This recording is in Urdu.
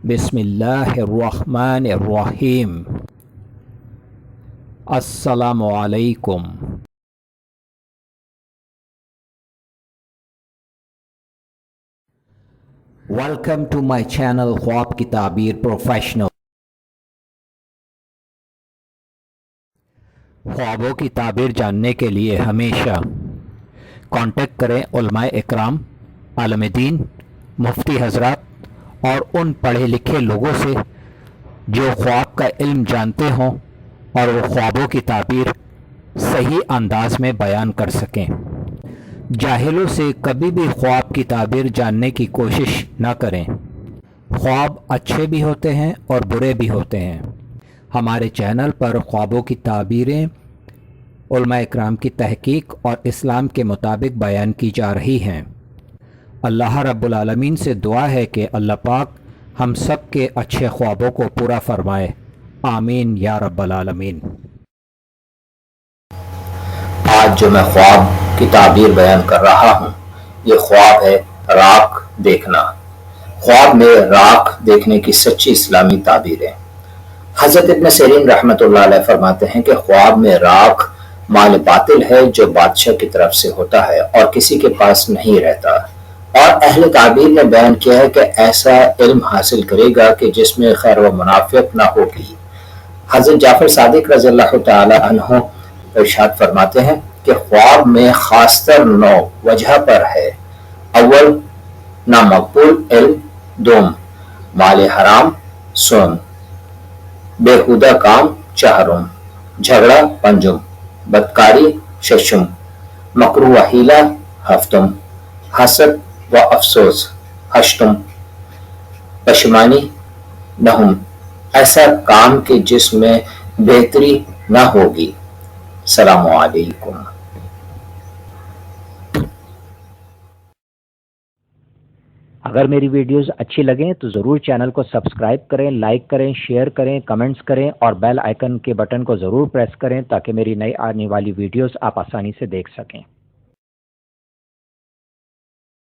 بسم اللہ الرحمن الرحیم۔ السلام علیکم۔ ویلکم ٹو مائی چینل خواب کی تعبیر پروفیشنل۔ خوابوں کی تعبیر جاننے کے لیے ہمیشہ کانٹیکٹ کریں علماء اکرام، عالم دین، مفتی حضرات اور ان پڑھے لکھے لوگوں سے جو خواب کا علم جانتے ہوں اور وہ خوابوں کی تعبیر صحیح انداز میں بیان کر سکیں۔ جاہلوں سے کبھی بھی خواب کی تعبیر جاننے کی کوشش نہ کریں۔ خواب اچھے بھی ہوتے ہیں اور برے بھی ہوتے ہیں۔ ہمارے چینل پر خوابوں کی تعبیریں علماء اکرام کی تحقیق اور اسلام کے مطابق بیان کی جا رہی ہیں۔ اللہ رب العالمین سے دعا ہے کہ اللہ پاک ہم سب کے اچھے خوابوں کو پورا فرمائے، آمین یا رب العالمین۔ آج جو میں خواب کی تعبیر بیان کر رہا ہوں، یہ خواب ہے راکھ دیکھنا۔ خواب میں راکھ دیکھنے کی سچی اسلامی تعبیر ہے۔ حضرت ابن سیرین رحمۃ اللہ علیہ فرماتے ہیں کہ خواب میں راکھ مال باطل ہے جو بادشاہ کی طرف سے ہوتا ہے اور کسی کے پاس نہیں رہتا، اور اہل تعبیر نے بیان کیا ہے کہ ایسا علم حاصل کرے گا کہ جس میں خیر و منافعت نہ ہوگی۔ حضرت جعفر صادق رضی اللہ تعالی عنہ ارشاد فرماتے ہیں کہ خواب میں خاص تر 9 وجہ پر ہے۔ اول، نامقبول علم، دوم، مال حرام، سوم، بےہودہ کام، چہارم، جھگڑا، پنجم، بدکاری، ششم، مکروہ حیلہ، ہفتم، حسد و افسوس، ہشتم، پشیمانی، نہم، ایسا کام کہ جس میں بہتری نہ ہوگی۔ السلام علیکم۔ اگر میری ویڈیوز اچھی لگیں تو ضرور چینل کو سبسکرائب کریں، لائک کریں، شیئر کریں، کمنٹس کریں اور بیل آئیکن کے بٹن کو ضرور پریس کریں تاکہ میری نئی آنے والی ویڈیوز آپ آسانی سے دیکھ سکیں۔